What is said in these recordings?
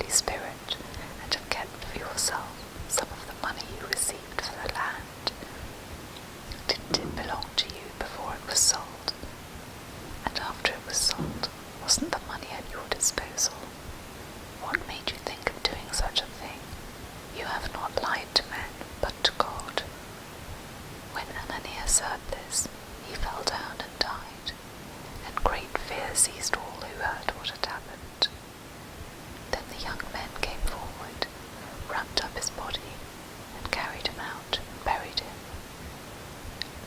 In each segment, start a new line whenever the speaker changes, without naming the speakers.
Holy Spirit, and have kept for yourself some of the money you received for the land? Didn't it belong to you before it was sold? And after it was sold, wasn't the money at your disposal? What made you think of doing such a thing? You have not lied to men, but to God." When Ananias heard this, he fell down and died, and great fear seized all who heard what had happened. Then the young men came forward, wrapped up his body, and carried him out and buried him.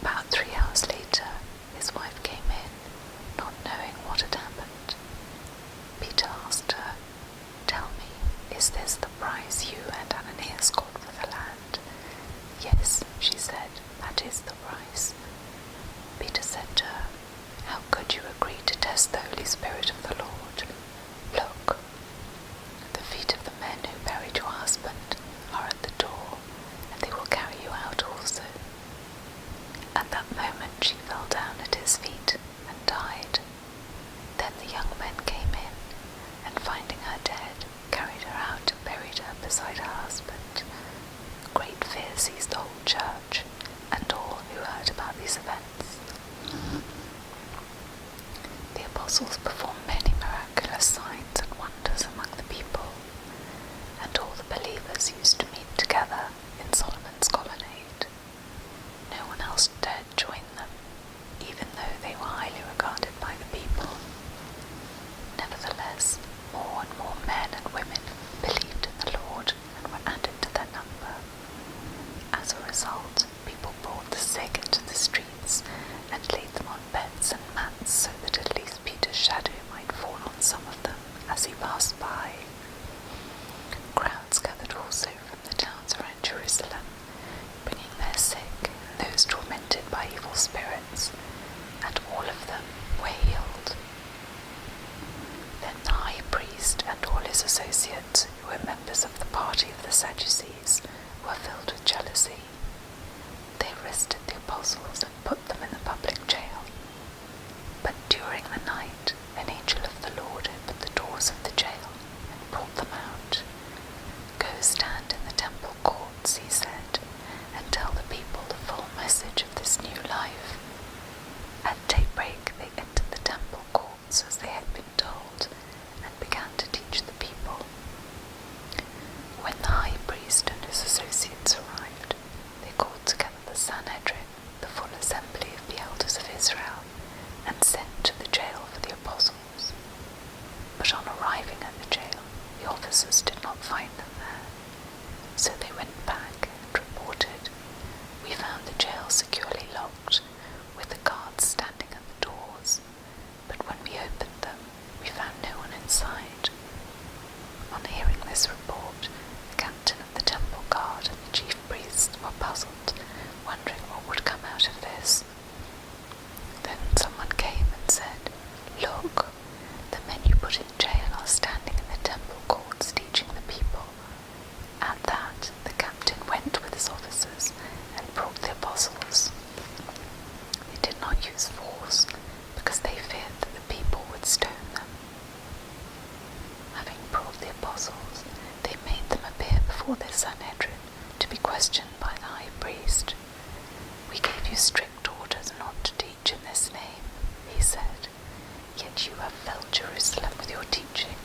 About 3 hours later, his wife came in, not knowing what had happened. Peter asked her, "Tell me, is this the price you and Ananias got for the land?" "Yes," she said, "that is the price." Peter said to her, "How could you agree to test the Holy Spirit of the Lord? Look, the feet of the men who buried your husband are at the door, and they will carry you out also." At that moment she fell down at his feet and died. Then the young men came in, and finding her dead, carried her out and buried her beside her husband. Great fear seized the whole church and all who heard about these events. The apostles performed many miraculous signs and wonders among the people, and all the believers used to meet together in Solomon's colonnade. No one else dared join them, even though they were highly regarded by the people. Nevertheless, more and more men and women believed in the Lord and were added to their number. As a result, people brought the sick into the streets and laid them on beds and mats so that at least Peter's shadow might fall on some of them as he passed by. Crowds gathered also from the towns around Jerusalem, bringing their sick and those tormented by evil spirits, and all of them were healed. Then the high priest and all his associates, who were members of the party of the Sadducees, were filled with jealousy. They arrested the apostles and put them in the public jail. But during the night, an angel of the Lord opened the doors of the jail and brought them out. "Go stand in the temple courts," he said, "and tell the people the full message of this new life." At daybreak they entered the temple courts as they had been told, and began to teach the people. When the high priest and his associates arrived, they called together the Sanhedrin, the full assembly of the elders of Israel, and sent to the jail for the apostles. But on arriving at the jail, the officers did not find them there. So they went back and reported, "We found the jail securely locked, with the guards standing at the doors, but when we opened them, we found no one inside." On hearing this report, the captain of the temple guard and the chief priests were puzzled, wondering what would come out of this. Then someone came and said, "Look, the men you put in jail are standing in the temple courts teaching the people." At that, the captain went with his officers and brought the apostles. They did not use force, because they feared that the people would stone them. Having brought the apostles, they made them appear before the Sanhedrin to be questioned by the high priest. "We gave you strict orders not to teach in this name," he said, "yet you have filled Jerusalem with your teaching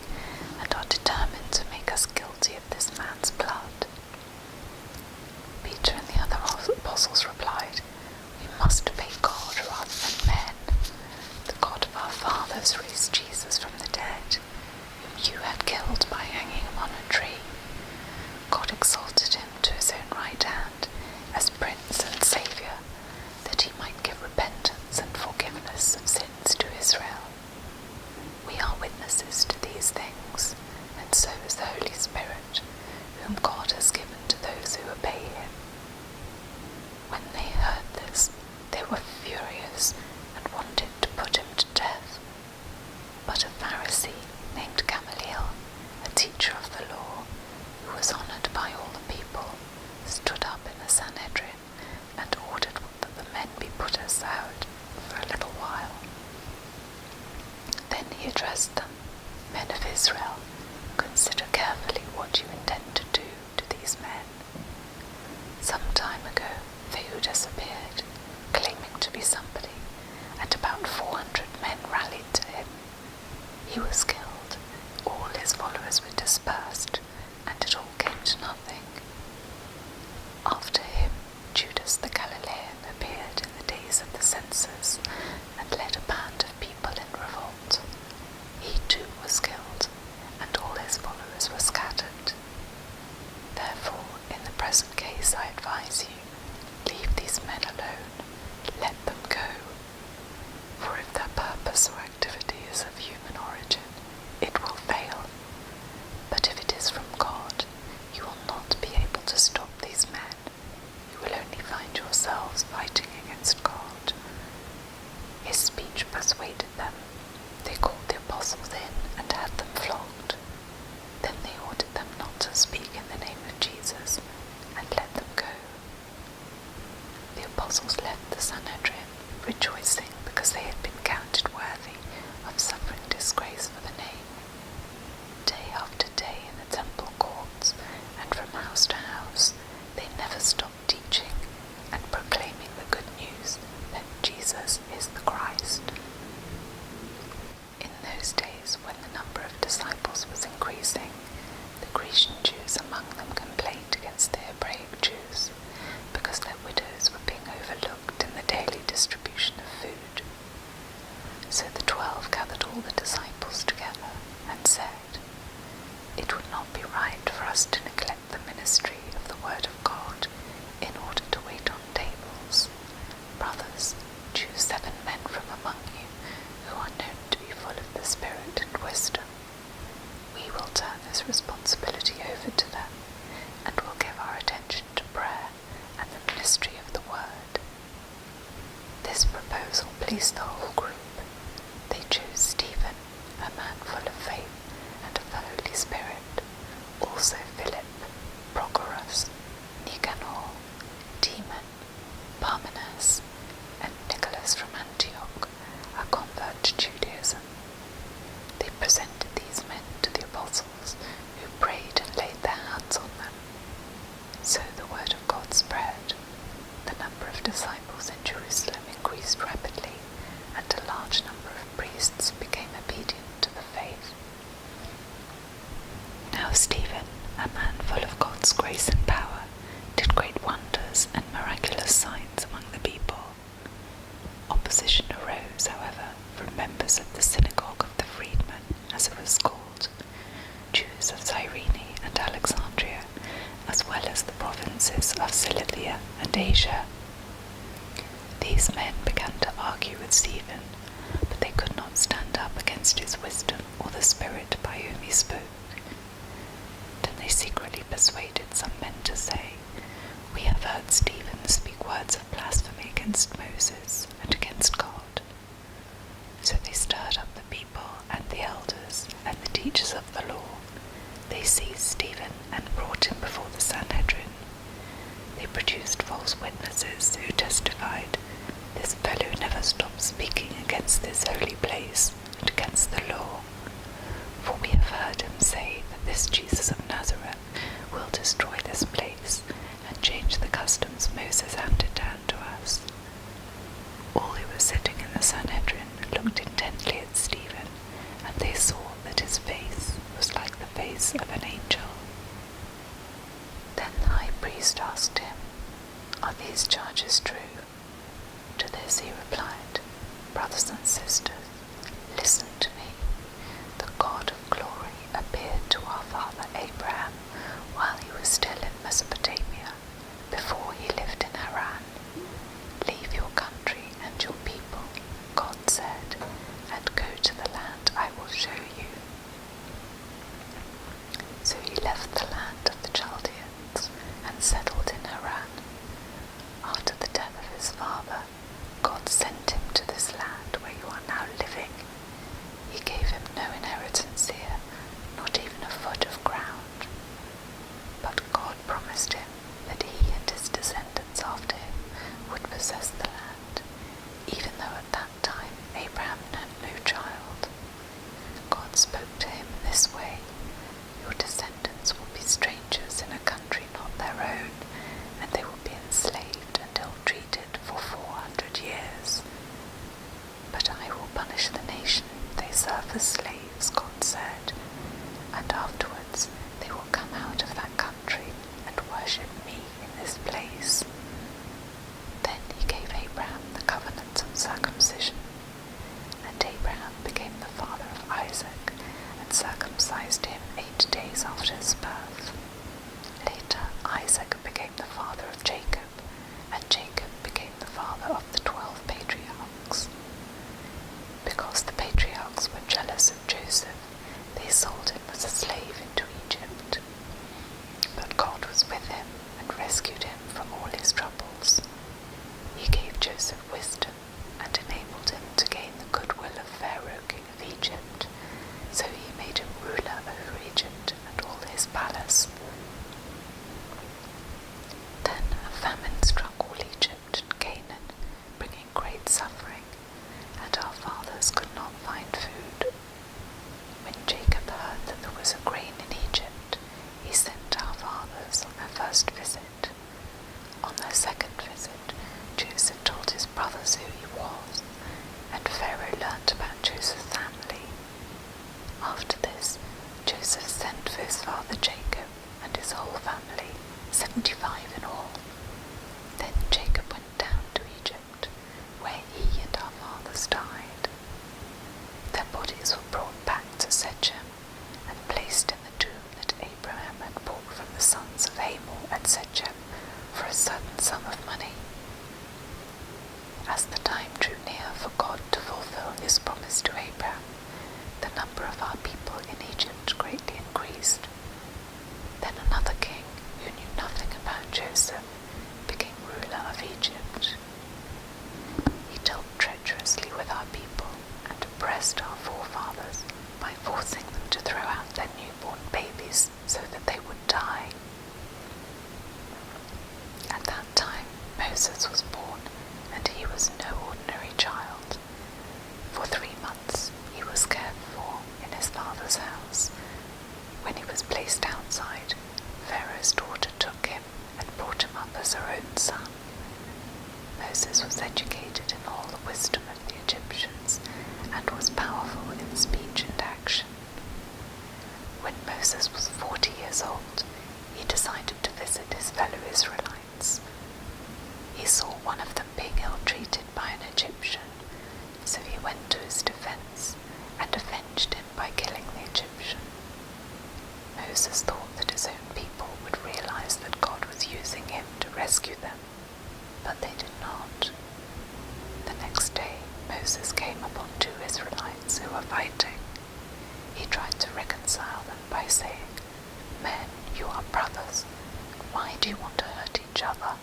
and are determined to make us guilty of this man's blood." Peter and the other apostles replied, "We must obey God rather than men. The God of our fathers raised Jesus from the dead, whom you had killed by hanging him on a tree. God exalted him to his own right hand as Prince and Saviour, that he might give repentance and forgiveness of sins to Israel. We are witnesses to these things, and so But if it is from God, you will not be able to stop these men. You will only find yourselves fighting against God." His speech persuaded them. They called the apostles in and had them flogged. Then they ordered them not to speak in the name of Jesus and let them go. The apostles left the Sanhedrin, rejoicing because they had been counted worthy of suffering disgrace for the name. Day after day in the temple courts and from house to house, they never stopped teaching and proclaiming the good news that Jesus is the Christ. In those days, when the number of disciples was increasing, the Grecian Jews among them complained against the Hebraic Jews because their widows were being overlooked in the daily distribution of food. So the 12 gathered all the disciples together and said, "It would not be right for us to neglect the ministry of the Word of God in order to wait on tables. Brothers, choose 7 men from among you who are known to be full of the Spirit and wisdom. We will turn this responsibility over to them and will give our attention to prayer and the ministry of the Word." This proposal pleased the whole group. They chose Stephen, a man full of faith and of the Holy Spirit, also Philip, Prochorus, Nicanor, Timon, Parmenas, and Nicholas from Antioch, a convert to Judaism. They presented these men to the apostles, who prayed and laid their hands on them. So the word of God spread. The number of disciples in Jerusalem increased rapidly, and a large number of priests became obedient to the faith. Now Stephen, a man full of God's grace and power, did great wonders and miraculous signs among the people. Opposition arose, however, from members of the synagogue of the freedmen, as it was called, Jews of Cyrene and Alexandria, as well as the provinces of Cilicia and Asia. These men began to argue with Stephen, but they could not stand up against his wisdom or the Spirit by whom he spoke. Then they secretly persuaded some men to say, "We have heard Stephen speak words of blasphemy against Moses and against God." So they stirred up the people and the elders and the teachers of the law. They seized Stephen and brought him before the Sanhedrin. They produced false witnesses who testified, "This fellow never stops speaking against this holy place and against the law. For we have heard him say that this Jesus of Nazareth will destroy this place and change the customs Moses handed down to us." All who were sitting in the Sanhedrin looked intently at Stephen, and they saw that his face was like the face of an angel. Then the high priest asked him, "Are these charges true?" To this he replied, "Brothers and sisters, listen to me. The God of glory appeared to our father Abraham while he was still in Mesopotamia, before he lived in Haran. 'Leave your country and your people,' God said, 'and go to the land I will show you.' So he left the land of the Chaldeans and settled in Haran. After the death of his father, God sent him to this land where you are now living. 75 in all. Then Jacob went down to Egypt, where he and our fathers died. Their bodies were brought back to Shechem and placed in the tomb that Abraham had bought from the sons of Hamor at Shechem for a certain sum of money. As the time drew near for God to fulfill his promise to Abraham, the number of our people in Egypt greatly increased. Then another king, who knew nothing about Joseph, became ruler of Egypt. He dealt treacherously with our people and oppressed our forefathers by forcing them to throw out their newborn babies so that they would die. At that time Moses was born, and he was no ordinary child. For 3 months he was cared for in his father's house. When he was placed outside, Pharaoh's daughter took him and brought him up as her own son. Moses was educated in all the wisdom of the Egyptians and was powerful in speech and action. When Moses was 40 years old, he decided to visit his fellow Israelites. He saw one of them being ill-treated by an Egyptian, so he went to his defense and avenged him by killing the Egyptian. Moses thought that his own people would realize that God was using him to rescue them, but they did not. The next day, Moses came upon 2 Israelites who were fighting. He tried to reconcile them by saying, "Men, you are brothers. Why do you want to hurt each other?"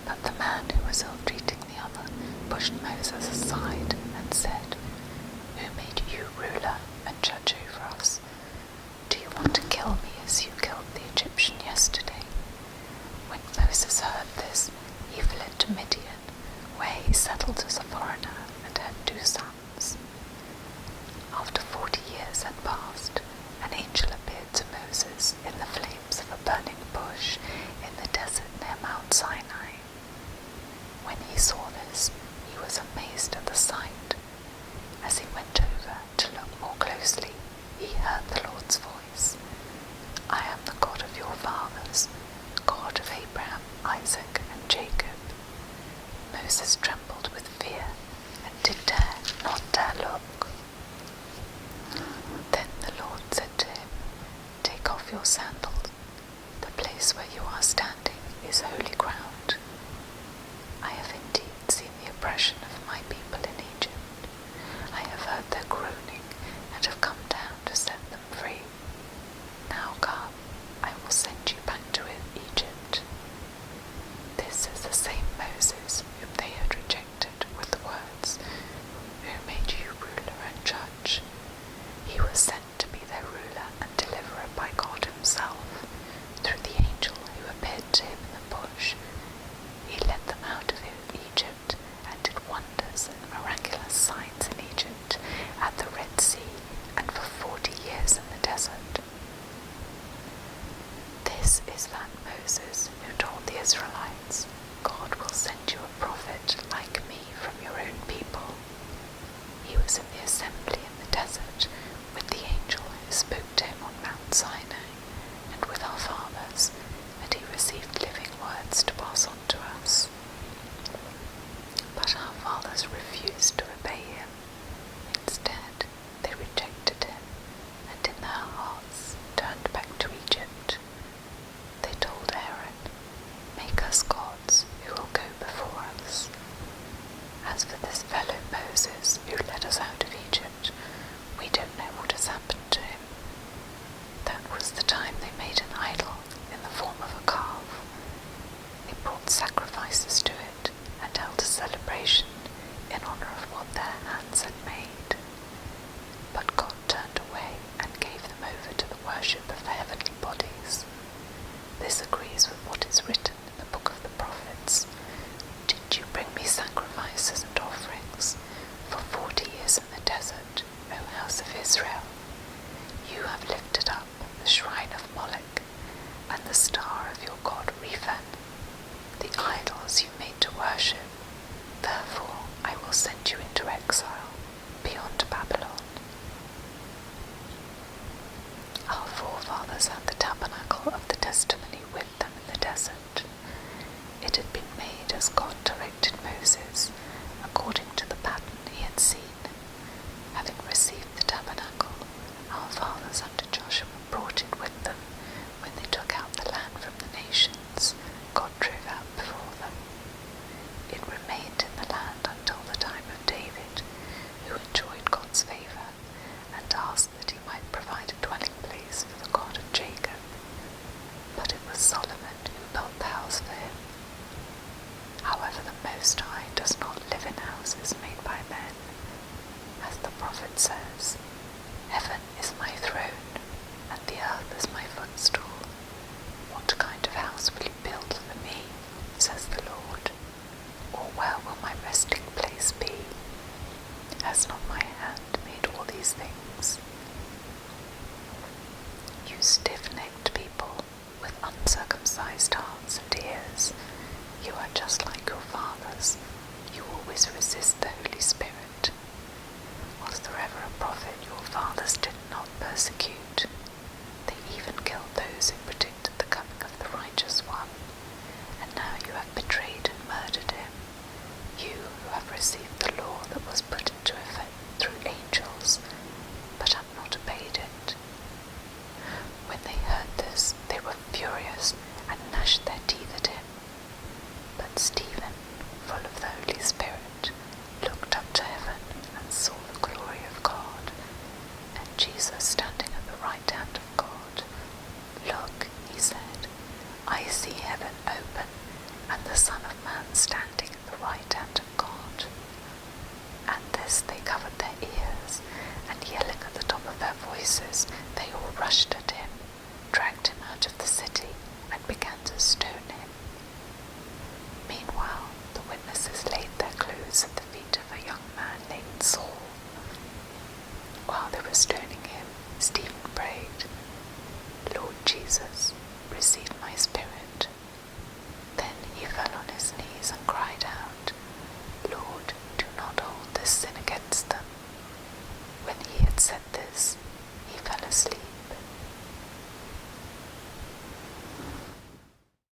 But the man who was ill-treating the other pushed Moses aside and said, "Who made you ruler and judge over us? Do you want to kill me as you killed the Egyptian yesterday?" When Moses heard this, he fled to Midian, where he settled as a foreigner and had 2 sons. After 40 years had passed, an angel appeared to Moses in the flames of a burning bush in the desert near Mount Sinai. When he saw this, he was amazed at the sight. As he went over to look more closely, he heard the Lord's voice. "I am the God of your fathers, God of Abraham, Isaac, and Jacob." Moses trembled with fear and did not dare look. Then the Lord said to him, "Take off your sandals. The place where you are standing is holy ground. I have indeed seen the oppression of my people in Egypt. I have heard their groaning and have come down to set them free. Now come, I will send you back to Egypt." This is the same Moses whom they had rejected with the words, "Who made you ruler and judge?" He was sent to be their ruler and deliverer by God himself, through the angel who appeared to him in the bush. He led them out of Egypt and did wonders and miraculous signs in Egypt, at the Red Sea, and for 40 years in the desert. This is that Moses who told the Israelites, "God will send you a prophet like me from your own people." He was in the assembly in the desert with the angel who spoke to him on Mount Sinai and with our fathers, and he received living words to pass on to us. But our fathers refused to obey him. Instead, they rejected him, and in their hearts turned back to Egypt. They told Aaron, "Make us gods who will go before us." As for this fellow Moses who led us out of Egypt, we don't know what has happened to him. That was the time they made an idol in the form of a calf. They brought sacrifices to it and held a celebration in honor of what their hands had made. But God turned away and gave them over to the worship of the heavenly bodies. This agrees with what is written in the book of the prophets. "Did you bring me sacrifices and offerings for 40 years in the desert, O house of Israel? You have lifted up the shrine of Moloch and the star of your god Rephan, the idols you made to worship. Therefore I will send you into exile beyond Babylon." Our fathers had the tabernacle of the testimony with them in the desert. It had been made as God directed Moses, according to the pattern he had seen. Having received the tabernacle, our fathers under Joshua brought it with them when they took out the land from the nations God drove out before them. It remained in the land until the time of David, who enjoyed God's favour and asked that he might provide a dwelling place for the God of Jacob. But it was Solomon who built the house for him. However, the Most High does not live in houses made by men. As the prophet says, "Heaven is my throne, and the earth is my footstool. What kind of house will you build for me, says the Lord? Or where will my resting place be? Has not my hand made all these things? You stiff-necked people, with uncircumcised hearts and ears, you are just like your fathers. You always resist the Holy Spirit. Was there ever a prophet your fathers did not persecute? They even killed those who predicted the coming of the righteous one. And now you have betrayed and murdered him, you who have received the law that was put into effect through angels, but have not obeyed it." When they heard this, they were furious and gnashed their teeth at him. But Stephen, full of the Holy Spirit, looked up to heaven and saw the glory of God, and Jesus standing at the right hand of God. "Look," he said, "I see heaven open, and the Son of Man standing at the right hand of God." At this they covered their ears, and yelling at the top of their voices, they all rushed at him, dragged him out of the city, and began to stone him. Meanwhile, the witnesses laid their clothes at the feet of a young man named Saul. While they were stoning him, Stephen prayed, "Lord Jesus, receive my spirit." Then he fell on his knees and cried out, "Lord, do not hold this sin against them." When he had said this, he fell asleep.